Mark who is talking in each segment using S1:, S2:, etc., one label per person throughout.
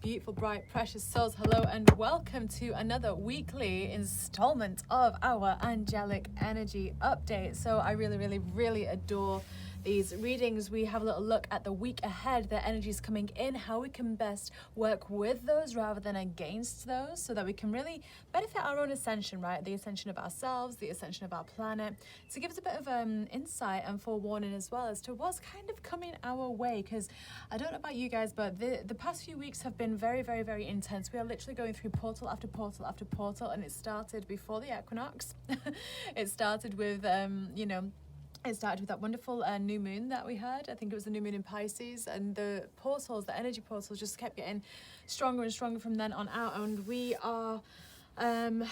S1: beautiful, bright, precious souls. Hello and welcome to another weekly installment of our angelic energy update. So I really adore these readings. We have a little look at the week ahead, the energies coming in, how we can best work with those rather than against those, so that we can really benefit our own ascension, right? The ascension of ourselves, the ascension of our planet, to give us a bit of insight and forewarning as well as to what's kind of coming our way. Because I don't know about you guys, but the past few weeks have been very intense. We are literally going through portal after portal after portal, and it started before the equinox. It started with it started with that wonderful new moon that we had. I think it was the new moon in Pisces, and the portals, the energy portals, just kept getting stronger and stronger from then on out. And we are, and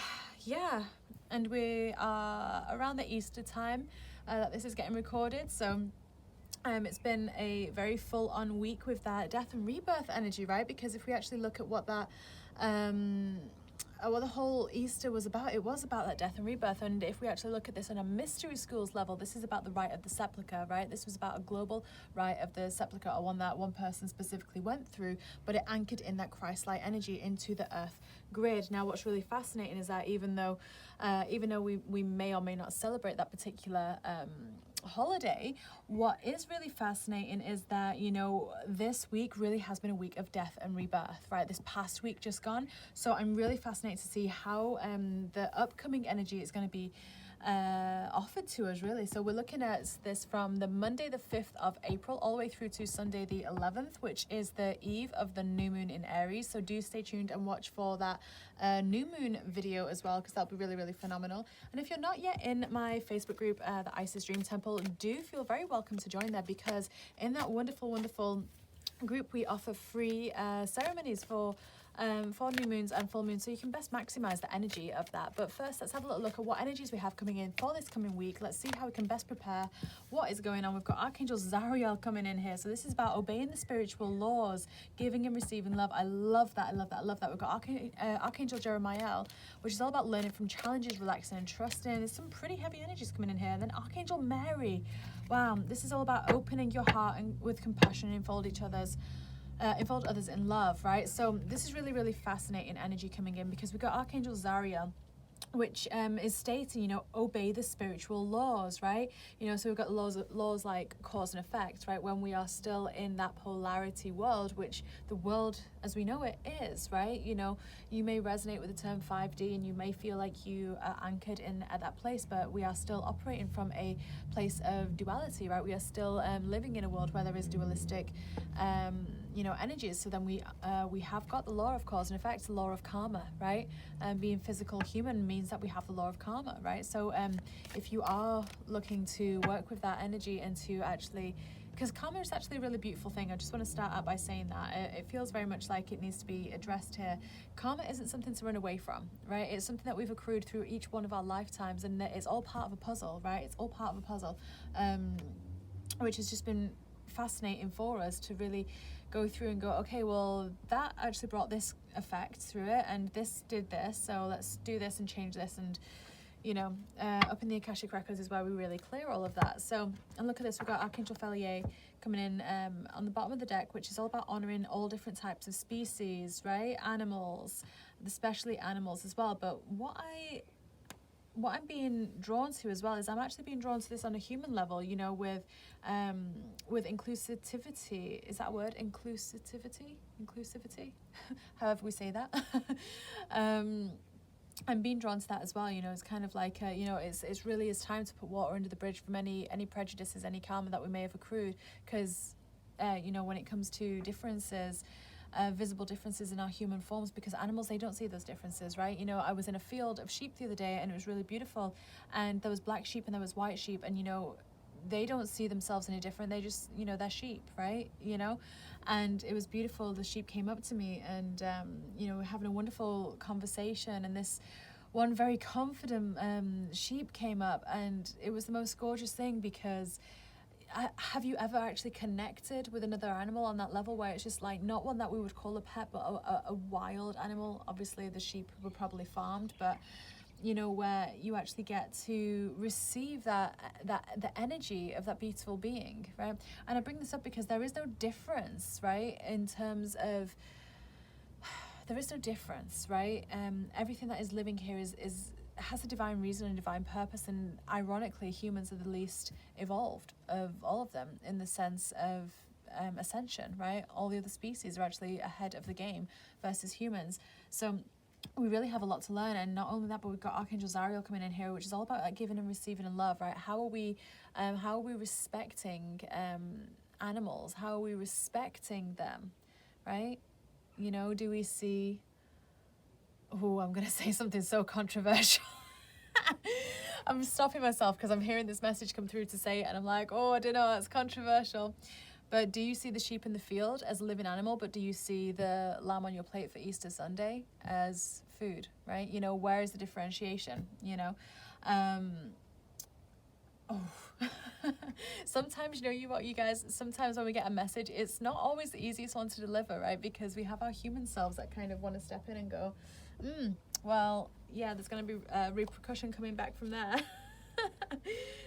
S1: we are around the Easter time that this is getting recorded. So it's been a very full-on week with that death and rebirth energy, right? Because if we actually look at what that what the whole Easter was about, it was about that death and rebirth. And if we actually look at this on a mystery schools level, this is about the rite of the sepulchre, right? This was about a global rite of the sepulchre, or one that one person specifically went through, but it anchored in that Christ-like energy into the earth grid. Now, what's really fascinating is that even though we may or may not celebrate that particular holiday, what is really fascinating is that, you know, this week really has been a week of death and rebirth, right? This past week just gone. So I'm really fascinated to see how the upcoming energy is going to be offered to us, really. So we're looking at this from the Monday the 5th of April all the way through to Sunday the 11th, which is the eve of the new moon in Aries. So do stay tuned and watch for that new moon video as well, because that'll be really phenomenal. And if you're not yet in my Facebook group, the Isis Dream Temple, do feel very welcome to join there, because in that wonderful group we offer free ceremonies for new moons and full moons, so you can best maximize the energy of that. But first, let's have a little look at what energies we have coming in for this coming week. Let's see how we can best prepare what is going on. We've got Archangel Zariel coming in here, so this is about obeying the spiritual laws, giving and receiving love. I love that. We've got Archangel Jeremiah, which is all about learning from challenges, relaxing and trusting. There's some pretty heavy energies coming in here. And then Archangel Mary, wow, this is all about opening your heart and with compassion and infold others in love, right? So this is really fascinating energy coming in, because we've got Archangel Zariel, which is stating, you know, obey the spiritual laws, right? You know, so we've got laws like cause and effect, right? When we are still in that polarity world, which the world as we know it is, right? You know, you may resonate with the term 5D and you may feel like you are anchored in at that place, but we are still operating from a place of duality, right? We are still living in a world where there is dualistic energies. So then we have got the law of cause and effect, the law of karma, right? Being physical human means that we have the law of karma, right? So if you are looking to work with that energy and to actually, because karma is actually a really beautiful thing. I just want to start out by saying that it feels very much like it needs to be addressed here. Karma isn't something to run away from, right? It's something that we've accrued through each one of our lifetimes, and it's all part of a puzzle, right? It's all part of a puzzle, which has just been fascinating for us to really go through and go, okay, well, that actually brought this effect through it, and this did this, so let's do this and change this. And you know, up in the Akashic Records is where we really clear all of that. So, and look at this, we've got Archangel Pleiadians coming in on the bottom of the deck, which is all about honoring all different types of species, right? Animals, especially animals as well. But what I'm being drawn to as well is I'm actually being drawn to this on a human level, you know, with inclusivity. Is that a word? Inclusivity? However we say that. I'm being drawn to that as well, you know. It's kind of like, it's really is time to put water under the bridge from any prejudices, any karma that we may have accrued, because, when it comes to differences, visible differences in our human forms, because animals, they don't see those differences, right? You know, I was in a field of sheep the other day, and it was really beautiful, and there was black sheep and there was white sheep, and, you know, they don't see themselves any different. They just, you know, they're sheep, right? You know, and it was beautiful. The sheep came up to me, and we're having a wonderful conversation, and this one very confident sheep came up, and it was the most gorgeous thing, because have you ever actually connected with another animal on that level, where it's just like not one that we would call a pet, but a wild animal? Obviously the sheep were probably farmed, but you know, where you actually get to receive the energy of that beautiful being, right? And I bring this up because there is no difference, right, in terms of there is no difference, right? Everything that is living here has a divine reason and divine purpose, and ironically humans are the least evolved of all of them in the sense of ascension, right? All the other species are actually ahead of the game versus humans. So we really have a lot to learn. And not only that, but we've got Archangel Zariel coming in here, which is all about like giving and receiving and love, right? How are we respecting animals? How are we respecting them, right? You know, do we see, oh, I'm going to say something so controversial. I'm stopping myself because I'm hearing this message come through to say it, and I'm like, oh, I don't know, it's controversial. But do you see the sheep in the field as a living animal, but do you see the lamb on your plate for Easter Sunday as food, right? You know, where is the differentiation, you know? Sometimes, you know, you guys, sometimes when we get a message, it's not always the easiest one to deliver, right? Because we have our human selves that kind of want to step in and go, well, yeah, there's going to be repercussion coming back from there.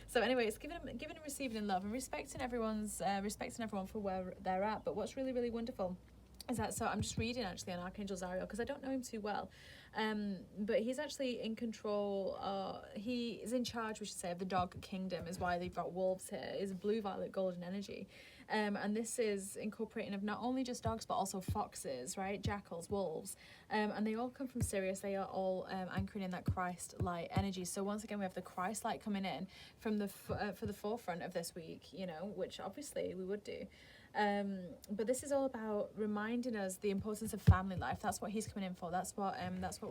S1: So anyway, it's giving and receiving in love and respecting everyone for where they're at. But what's really, really wonderful is that, so I'm just reading actually on Archangel Zariel because I don't know him too well, but he's actually in control, he is in charge, we should say, of the dog kingdom, is why they've got wolves here, is blue, violet, golden energy. And this is incorporating of not only just dogs but also foxes, right, jackals, wolves, and they all come from Sirius. They are all anchoring in that Christ light energy. So once again we have the Christ light coming in from the for the forefront of this week, you know, which obviously we would do. But this is all about reminding us the importance of family life. That's what he's coming in for. That's what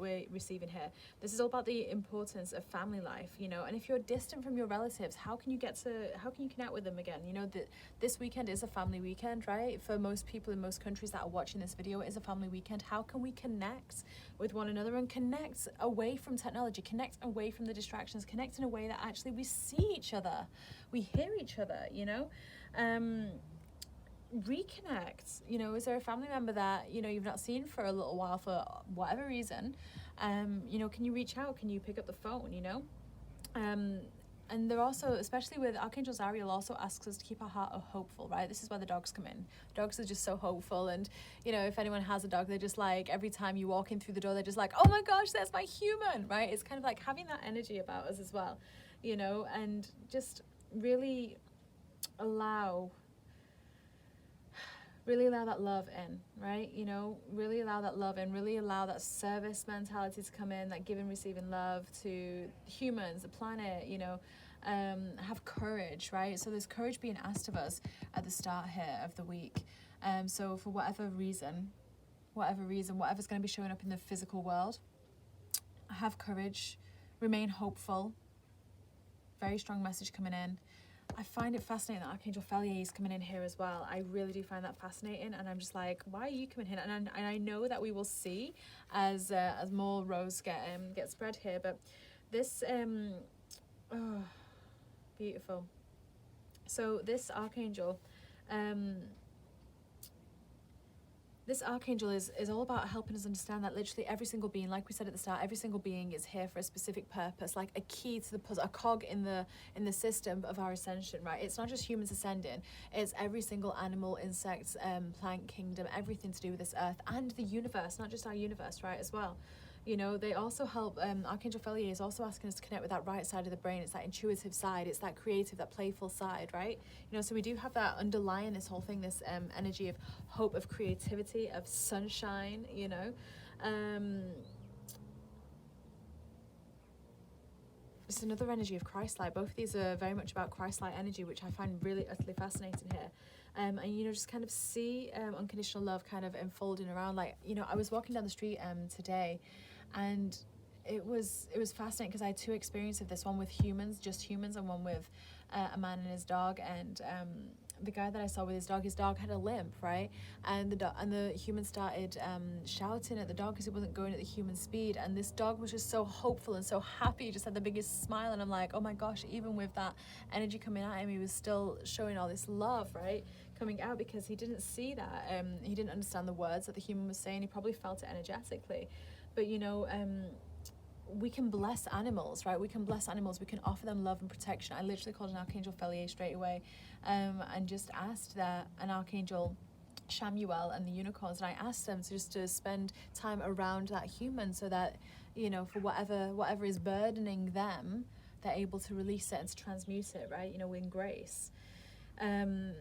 S1: we're receiving here. This is all about the importance of family life, you know. And if you're distant from your relatives, how can you connect with them again? You know, that this weekend is a family weekend, right? For most people in most countries that are watching this video, it is a family weekend. How can we connect with one another and connect away from technology, connect away from the distractions, connect in a way that actually we see each other, we hear each other, you know? Reconnect, you know. Is there a family member that, you know, you've not seen for a little while for whatever reason? You know, can you reach out? Can you pick up the phone, you know? And they're also, especially with Archangel Zariel, also asks us to keep our heart hopeful, right? This is where the dogs come in. Dogs are just so hopeful, and, you know, if anyone has a dog, they're just like, every time you walk in through the door, they're just like, oh my gosh, that's my human, right? It's kind of like having that energy about us as well, you know, and just really allow that love in, right? You know, really allow that love in, really allow that service mentality to come in, that giving, receiving love to humans, the planet, you know. Have courage, right? So there's courage being asked of us at the start here of the week. So for whatever reason, whatever's going to be showing up in the physical world, have courage, remain hopeful. Very strong message coming in. I find it fascinating that Archangel Pleiadians is coming in here as well. I really do find that fascinating, and I'm just like, why are you coming here? And I know that we will see as more rows get spread here. But this beautiful. So this archangel, this archangel is all about helping us understand that literally every single being, like we said at the start, every single being is here for a specific purpose, like a key to the puzzle, a cog in the system of our ascension, right? It's not just humans ascending, it's every single animal, insect, plant kingdom, everything to do with this earth and the universe, not just our universe, right, as well. You know, they also help, Archangel Pleiadians is also asking us to connect with that right side of the brain. It's that intuitive side, it's that creative, that playful side, right? You know, so we do have that underlying this whole thing, this energy of hope, of creativity, of sunshine, you know. It's another energy of Christ-light. Both of these are very much about Christ-light energy, which I find really utterly fascinating here. And, you know, just kind of see unconditional love kind of unfolding around. Like, you know, I was walking down the street today, and it was fascinating because I had two experiences of this, one with humans, just humans, and one with a man and his dog. And the guy that I saw with his dog had a limp, right? And the human started shouting at the dog because it wasn't going at the human speed. And this dog was just so hopeful and so happy, just had the biggest smile. And I'm like, oh my gosh, even with that energy coming at him, he was still showing all this love, right, coming out, because he didn't see that. He didn't understand the words that the human was saying. He probably felt it energetically. But, you know, we can bless animals, right? We can bless animals. We can offer them love and protection. I literally called an Archangel Pleiadians straight away, and just asked that an Archangel Shamuel and the unicorns, and I asked them to spend time around that human so that, you know, for whatever is burdening them, they're able to release it and to transmute it, right, you know, in grace. And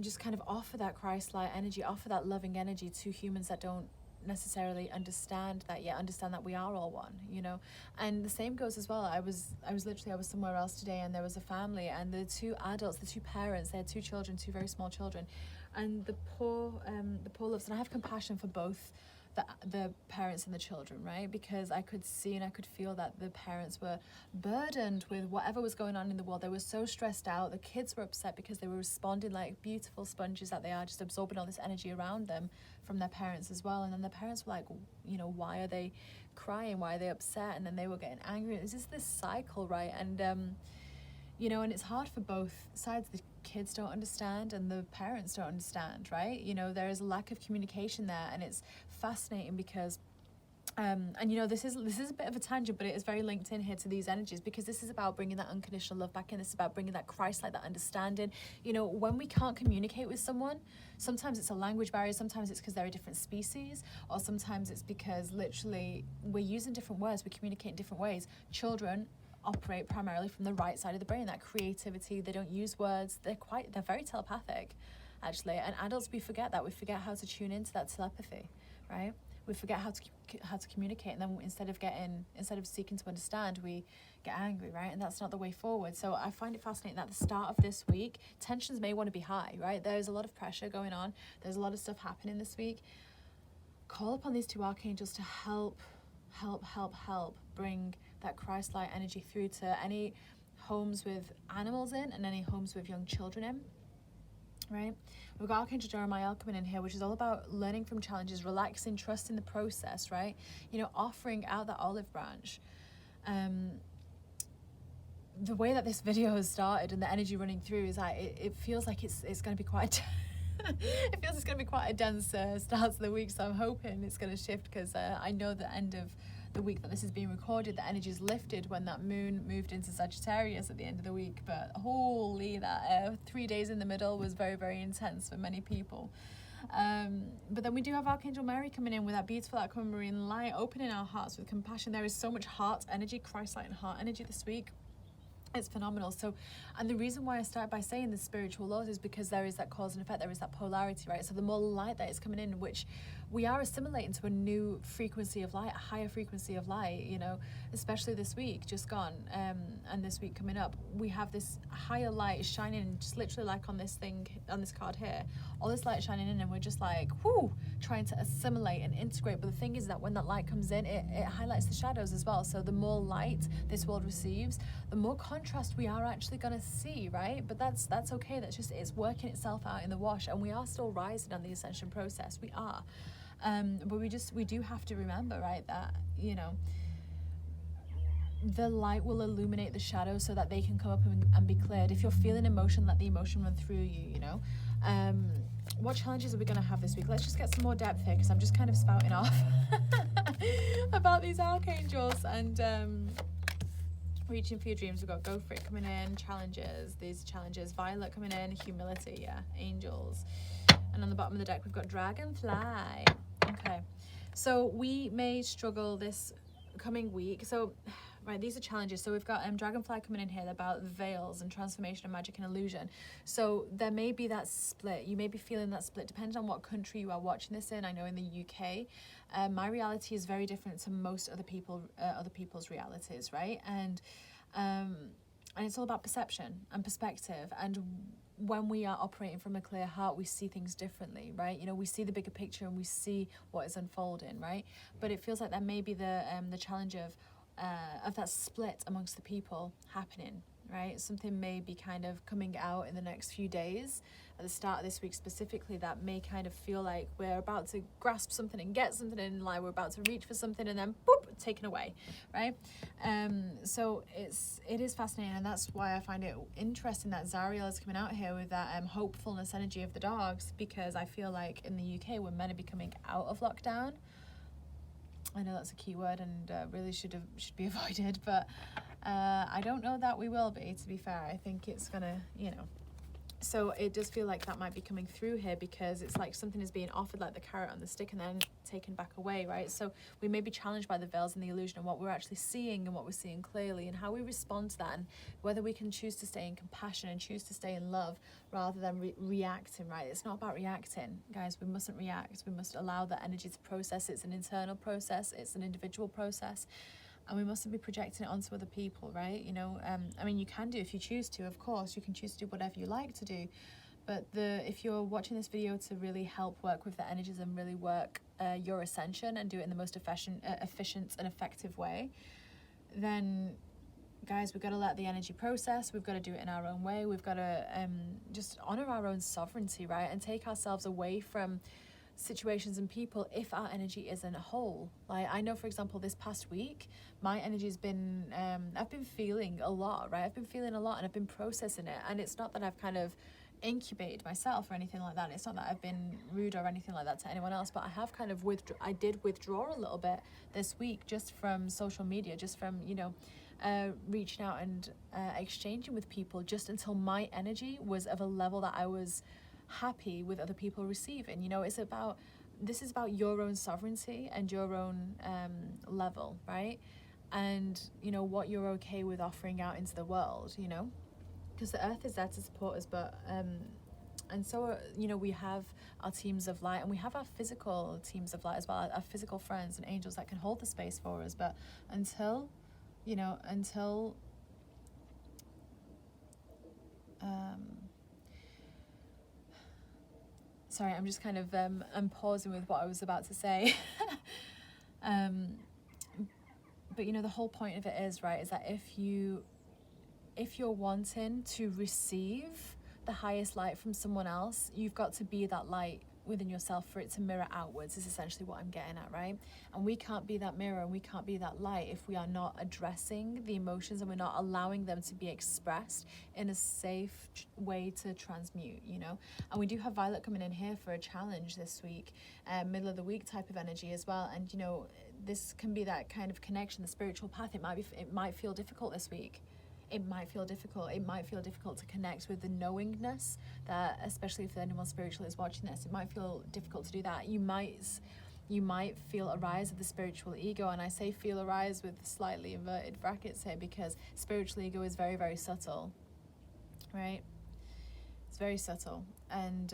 S1: just kind of offer that Christ-like energy, offer that loving energy to humans that don't necessarily understand that yet, understand that we are all one, you know. And the same goes as well. I was somewhere else today, and there was a family, and the two adults, the two parents, they had two children, two very small children, and the poor loves, and I have compassion for both the parents and the children, right? Because I could see and I could feel that the parents were burdened with whatever was going on in the world. They were so stressed out. The kids were upset because they were responding like beautiful sponges that they are, just absorbing all this energy around them from their parents as well. And then the parents were like, you know, why are they crying? Why are they upset? And then they were getting angry. It was just this cycle, right? And you know, and it's hard for both sides. The kids don't understand and the parents don't understand, right? You know, there is a lack of communication there, and it's fascinating because and you know, this is a bit of a tangent, but it is very linked in here to these energies, because this is about bringing that unconditional love back in. This is about bringing that Christ-like, that understanding. You know, when we can't communicate with someone, sometimes it's a language barrier, sometimes it's because they're a different species, or sometimes it's because literally we're using different words, we communicate in different ways. Children operate primarily from the right side of the brain, that creativity. They don't use words. They're very telepathic, actually. And adults, we forget that. We forget how to tune into that telepathy, right? We forget how to communicate, and then instead of seeking to understand, we get angry, right? And that's not the way forward. So I find it fascinating that at the start of this week, tensions may want to be high, right? There's a lot of pressure going on. There's a lot of stuff happening this week. Call upon these two archangels to help bring that Christ-like energy through to any homes with animals in and any homes with young children in, right? We've got Archangel Jeremiah coming in here, which is all about learning from challenges, relaxing, trusting the process, right? You know, offering out that olive branch. The way that this video has started and the energy running through is that it feels like it's going to be quite it feels it's going to be quite a dense start to the week, so I'm hoping it's going to shift, because I know the end of the week that this is being recorded, the energy is lifted when that moon moved into Sagittarius at the end of the week. But holy, that 3 days in the middle was very, very intense for many people. But then we do have Archangel Mary coming in with that beautiful aquamarine light, opening our hearts with compassion. There is so much heart energy, Christ-light and heart energy this week. It's phenomenal. So, and the reason why I start by saying the spiritual laws is because there is that cause and effect, there is that polarity, right? So the more light that is coming in, which we are assimilating to a new frequency of light, a higher frequency of light, you know, especially this week just gone, and this week coming up, we have this higher light shining, just literally like on this thing, on this card here, all this light shining in, and we're just like, whoo, trying to assimilate and integrate. But the thing is that when that light comes in, it highlights the shadows as well. So the more light this world receives, the more contrast we are actually going to see, right? But that's okay. That's just, it's working itself out in the wash, and we are still rising on the ascension process. We are. But we do have to remember, right, that, you know, the light will illuminate the shadows so that they can come up and be cleared. If you're feeling emotion, let the emotion run through you, you know. What challenges are we going to have this week? Let's just get some more depth here, because I'm just kind of spouting off about these archangels. And reaching for your dreams, we've got go for it coming in, challenges, these challenges, Violet coming in, humility, yeah, angels. And on the bottom of the deck, we've got dragonfly. Okay, so we may struggle this coming week. So, right, these are challenges. So we've got dragonfly coming in here about veils and transformation and magic and illusion. So there may be that split. You may be feeling that split, depending on what country you are watching this in. I know in the UK, my reality is very different to most other people's realities, right? And it's all about perception and perspective. And when we are operating from a clear heart, we see things differently, right? You know, we see the bigger picture and we see what is unfolding, right? But it feels like there may be the challenge of that split amongst the people happening, right? Something may be kind of coming out in the next few days, at the start of this week specifically, that may kind of feel like we're about to grasp something and get something in, like we're about to reach for something and then boop, taken away, right? So it is fascinating, and that's why I find it interesting that Zariel is coming out here with that hopefulness energy of the dogs, because I feel like in the UK we're meant to be coming out of lockdown. I know that's a key word and really should be avoided, but I don't know that we will be, to be fair. I think it's gonna, you know, So it does feel like that might be coming through here, because it's like something is being offered, like the carrot on the stick, and then taken back away, right? So we may be challenged by the veils and the illusion of what we're actually seeing and what we're seeing clearly, and how we respond to that, and whether we can choose to stay in compassion and choose to stay in love rather than reacting, right? It's not about reacting, guys. We mustn't react. We must allow the energy to process. It's an internal process. It's an individual process. And we mustn't be projecting it onto other people, right? You know, I mean, you can do if you choose to, of course. You can choose to do whatever you like to do. But if you're watching this video to really help work with the energies and really work your ascension and do it in the most efficient and effective way, then, guys, we've got to let the energy process. We've got to do it in our own way. We've got to just honor our own sovereignty, right? And take ourselves away from situations and people if our energy isn't whole. Like, I know, for example, this past week my energy's been I've been feeling a lot, right? I've been feeling a lot, and I've been processing it. And it's not that I've kind of incubated myself or anything like that. It's not that I've been rude or anything like that to anyone else, but I have kind of I did withdraw a little bit this week, just from social media, just from, you know, reaching out and exchanging with people, just until my energy was of a level that I was happy with other people receiving. You know, this is about your own sovereignty and your own level, right? And, you know, what you're okay with offering out into the world, you know, because the earth is there to support us, but and so, you know, we have our teams of light, and we have our physical teams of light as well, our physical friends and angels that can hold the space for us. But until sorry, I'm just kind of I'm pausing with what I was about to say. But, you know, the whole point of it is, right, is that if you're wanting to receive the highest light from someone else, you've got to be that light within yourself for it to mirror outwards, is essentially what I'm getting at, right? And we can't be that mirror and we can't be that light if we are not addressing the emotions and we're not allowing them to be expressed in a safe way to transmute, you know? And we do have Violet coming in here for a challenge this week, middle of the week type of energy as well. And, you know, this can be that kind of connection, the spiritual path. It might feel difficult this week. It might feel difficult. It might feel difficult to connect with the knowingness that, especially if anyone spiritual is watching this, it might feel difficult to do that. You might feel a rise of the spiritual ego, and I say feel a rise with slightly inverted brackets here, because spiritual ego is very, very subtle, right? It's very subtle, and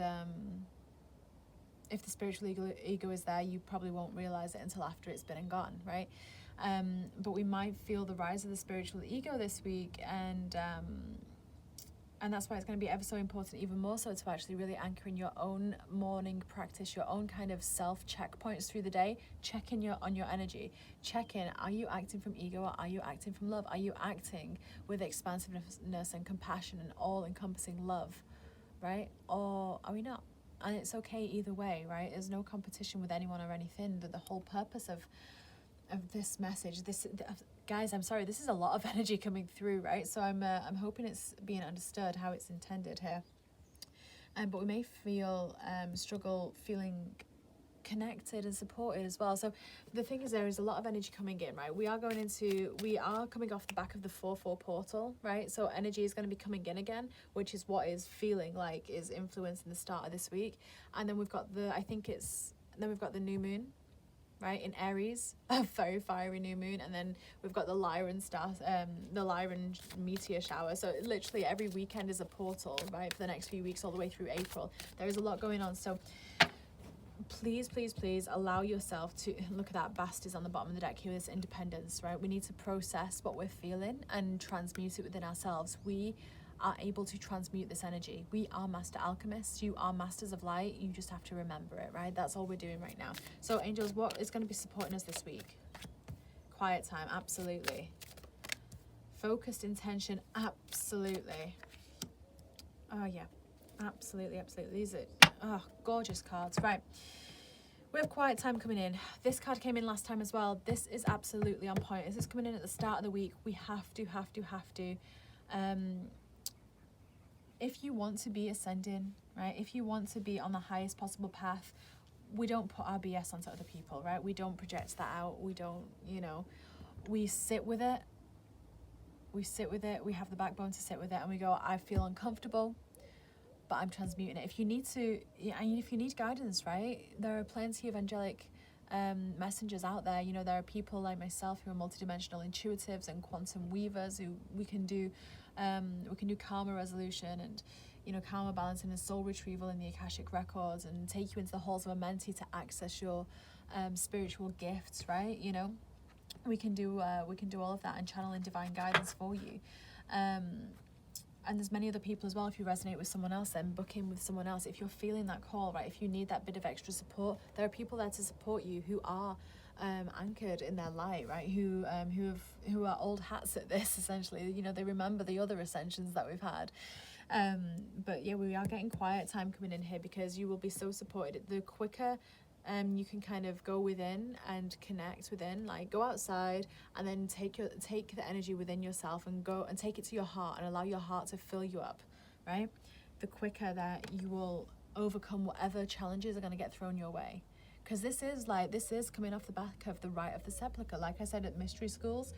S1: if the spiritual ego is there, you probably won't realize it until after it's been and gone, right? But we might feel the rise of the spiritual ego this week, and that's why it's going to be ever so important, even more so, to actually really anchor in your own morning practice, your own kind of self checkpoints through the day. Check in on your energy. Check in. Are you acting from ego, or are you acting from love? Are you acting with expansiveness and compassion and all-encompassing love, right? Or are we not? And it's okay either way, right? There's no competition with anyone or anything. The whole purpose of this message, guys, I'm sorry, this is a lot of energy coming through, right? So I'm hoping it's being understood how it's intended here. But we may struggle feeling connected and supported as well. So the thing is, there is a lot of energy coming in, right? We are coming off the back of the 4/4 portal, right? So energy is going to be coming in again, which is what is feeling like is influencing the start of this week. And then we've got the new moon, right, in Aries, a very fiery new moon, and then we've got the Lyran meteor shower. So literally every weekend is a portal, right, for the next few weeks all the way through April. There is a lot going on. So please, please, please allow yourself to look at that. Bast is on the bottom of the deck here, this independence, right? We need to process what we're feeling and transmute it within ourselves. We are able to transmute this energy. We are master alchemists. You are masters of light. You just have to remember it, right? That's all we're doing right now. So angels, what is going to be supporting us this week? Quiet time, absolutely. Focused intention, absolutely. Oh yeah, absolutely, absolutely. These are gorgeous cards, right? We have quiet time coming in. This card came in last time as well. This is absolutely on point. This is coming in at the start of the week. We have to if you want to be ascending, right, if you want to be on the highest possible path, we don't put our BS onto other people, right? We don't project that out. We don't, you know, we sit with it. We have the backbone to sit with it, and we go, I feel uncomfortable, but I'm transmuting it. If you need to, if you need guidance, right, there are plenty of angelic messengers out there. You know, there are people like myself who are multidimensional intuitives and quantum weavers who we can do karma resolution and, you know, karma balancing and soul retrieval in the Akashic records, and take you into the halls of a mentee to access your spiritual gifts, right? You know, we can do all of that and channel in divine guidance for you. And there's many other people as well. If you resonate with someone else, then book in with someone else. If you're feeling that call, right, if you need that bit of extra support, there are people there to support you who are anchored in their light, right, who are old hats at this, essentially. You know, they remember the other ascensions that we've had. But yeah, we are getting quiet time coming in here, because you will be so supported. The quicker you can kind of go within and connect within, like go outside and then take the energy within yourself and go and take it to your heart and allow your heart to fill you up, right? The quicker that you will overcome whatever challenges are going to get thrown your way. Because this is coming off the back of the rite of the sepulchre. Like I said, at mystery schools,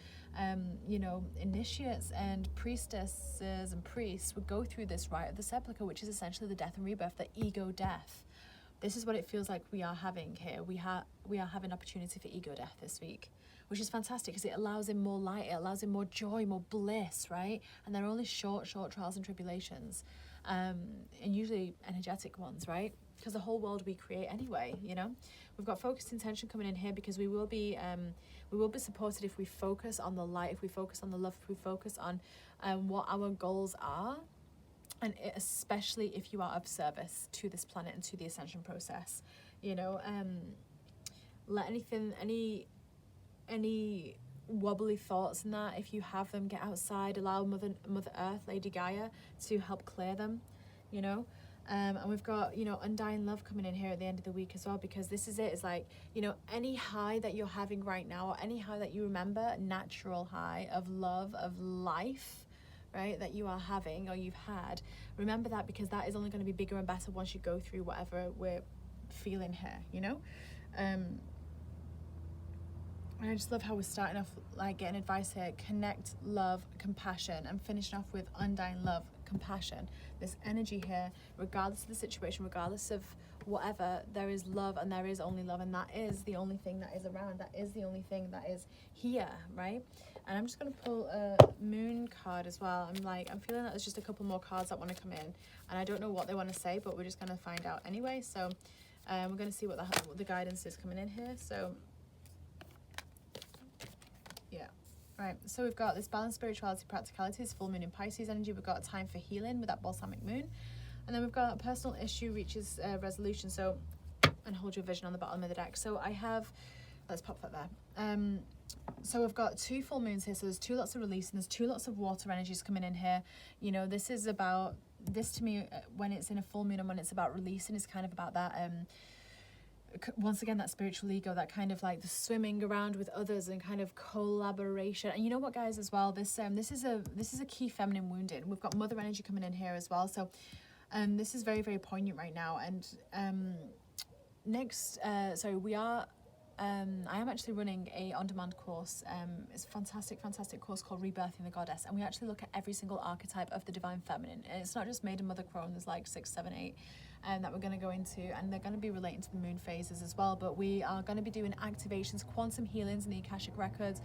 S1: you know, initiates and priestesses and priests would go through this rite of the sepulchre, which is essentially the death and rebirth, the ego death. This is what it feels like we are having here. We are having opportunity for ego death this week, which is fantastic, because it allows in more light, it allows in more joy, more bliss, right? And they're only short trials and tribulations, and usually energetic ones, right? Because the whole world we create anyway, you know. We've got focused intention coming in here, because we will be supported if we focus on the light, if we focus on the love, if we focus on what our goals are. And especially if you are of service to this planet and to the ascension process, you know, let any wobbly thoughts and that, if you have them, get outside, allow Mother Earth, Lady Gaia, to help clear them, you know. And we've got, you know, undying love coming in here at the end of the week as well, because this is it. It's like, you know, any high that you're having right now, or any high that you remember, natural high of love, of life, right, that you are having or you've had, remember that, because that is only going to be bigger and better once you go through whatever we're feeling here, you know. And I just love how we're starting off like getting advice here: connect, love, compassion, and finishing off with undying love, compassion. This energy here, regardless of the situation, regardless of whatever, there is love, and there is only love, and that is the only thing that is around, that is the only thing that is here, right? And I'm just going to pull a moon card as well. I'm feeling that there's just a couple more cards that want to come in, and I don't know what they want to say, but we're just going to find out anyway. So we're going to see what the guidance is coming in here. So yeah, right, so we've got this balance, spirituality, practicalities, full moon in Pisces energy. We've got a time for healing with that balsamic moon, and then we've got a personal issue reaches resolution. So, and hold your vision on the bottom of the deck. So I have, let's pop that there. So we've got two full moons here, so there's two lots of release, and there's two lots of water energies coming in here. You know, this is about, this to me, when it's in a full moon and when it's about releasing, is kind of about that, once again, that spiritual ego, that kind of like the swimming around with others and kind of collaboration. And you know what, guys, as well, this is a key feminine wounding. We've got mother energy coming in here as well. So this is very, very poignant right now. And next, sorry, we are, I am actually running a on-demand course. It's a fantastic course called Rebirthing the Goddess, and we actually look at every single archetype of the divine feminine. And it's not just Maiden, Mother, Crone. There's like 6, 7, 8 that we're going to go into, and they're going to be relating to the moon phases as well. But we are going to be doing activations, quantum healings in the Akashic records,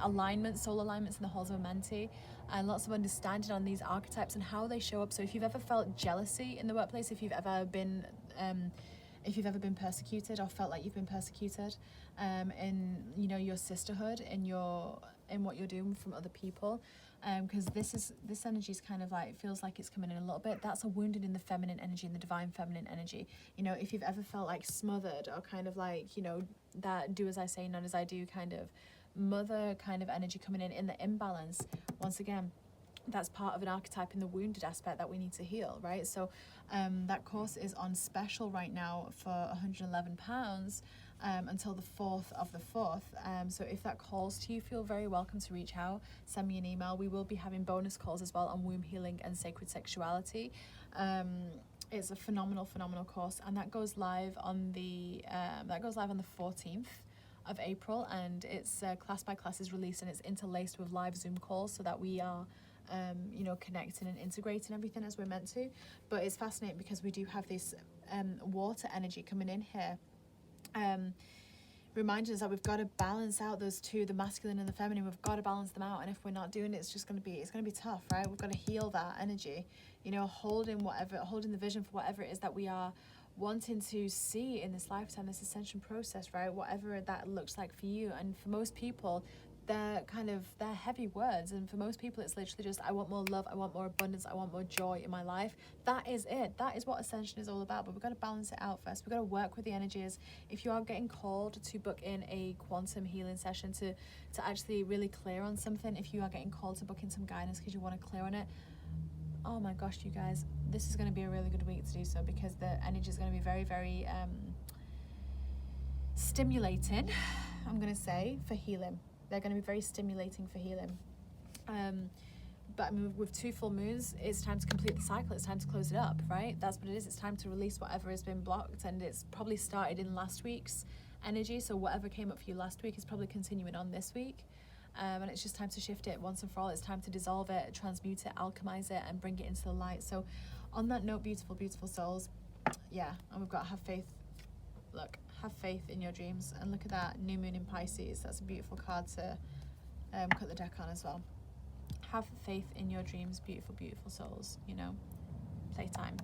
S1: alignments, soul alignments in the halls of a mentee, and lots of understanding on these archetypes and how they show up. So if you've ever felt jealousy in the workplace, if you've ever been persecuted or felt like you've been persecuted in, you know, your sisterhood, in what you're doing from other people, because this energy is kind of like, feels like it's coming in a little bit. That's a wounded in the feminine energy, in the divine feminine energy. You know, if you've ever felt like smothered, or kind of like, you know, that do as I say, not as I do kind of mother kind of energy coming in the imbalance, once again, that's part of an archetype in the wounded aspect that we need to heal, right? So that course is on special right now for £111 until the 4th of the 4th. So if that calls to you, feel very welcome to reach out, send me an email. We will be having bonus calls as well on womb healing and sacred sexuality. It's a phenomenal course, and that goes live on the 14th of April, and it's class by class is released, and it's interlaced with live Zoom calls, so that we are you know, connecting and integrating everything as we're meant to. But it's fascinating because we do have this water energy coming in here, reminding us that we've got to balance out those two, the masculine and the feminine. We've got to balance them out, and if we're not doing it, it's just going to be tough, right? We've got to heal that energy, you know, holding the vision for whatever it is that we are wanting to see in this lifetime, this ascension process, right? Whatever that looks like for you. And for most people, they're heavy words, and for most people it's literally just, I want more love, I want more abundance, I want more joy in my life. That is it. That is what ascension is all about. But we've got to balance it out first. We've got to work with the energies. If you are getting called to book in a quantum healing session to actually really clear on something, if you are getting called to book in some guidance because you want to clear on it, oh my gosh, you guys, this is going to be a really good week to do so, because the energy is going to be very, very stimulating, I'm going to say, for healing. They're going to be very stimulating for healing. But I mean, with 2 full moons, it's time to complete the cycle. It's time to close it up, right? That's what it is. It's time to release whatever has been blocked, and it's probably started in last week's energy. So whatever came up for you last week is probably continuing on this week. And it's just time to shift it once and for all. It's time to dissolve it, transmute it, alchemize it, and bring it into the light. So on that note, beautiful, beautiful souls, yeah, and we've got to have faith. Look, have faith in your dreams. And look at that, new moon in Pisces. That's a beautiful card to cut the deck on as well. Have faith in your dreams, beautiful, beautiful souls, you know. Playtime.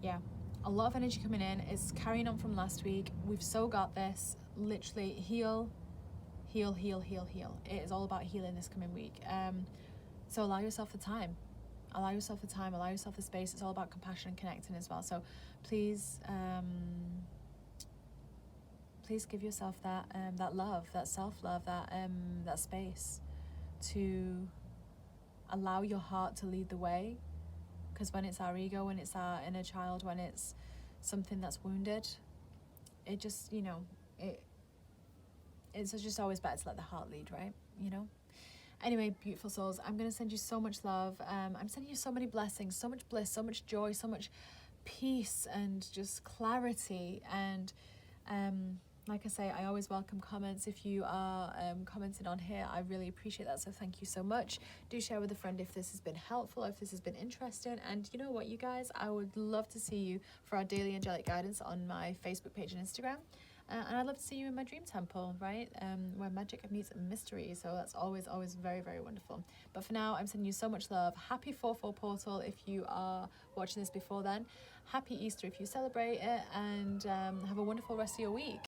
S1: Yeah, a lot of energy coming in. It's carrying on from last week. We've so got this. Literally heal. It is all about healing this coming week. So allow yourself the time. Allow yourself the space. It's all about compassion and connecting as well. So please give yourself that love, that self-love, that space to allow your heart to lead the way. Because when it's our ego, when it's our inner child, when it's something that's wounded, it just, you know, it's just always better to let the heart lead, right? You know? Anyway, beautiful souls, I'm going to send you so much love. I'm sending you so many blessings, so much bliss, so much joy, so much peace, and just clarity. And like I say, I always welcome comments. If you are commenting on here, I really appreciate that. So thank you so much. Do share with a friend if this has been helpful, if this has been interesting. And you know what, you guys, I would love to see you for our daily angelic guidance on my Facebook page and Instagram. And I'd love to see you in my dream temple, right? Where magic meets mystery. So that's always, always very, very wonderful. But for now, I'm sending you so much love. Happy 4/4 portal if you are watching this before then. Happy Easter if you celebrate it. And have a wonderful rest of your week.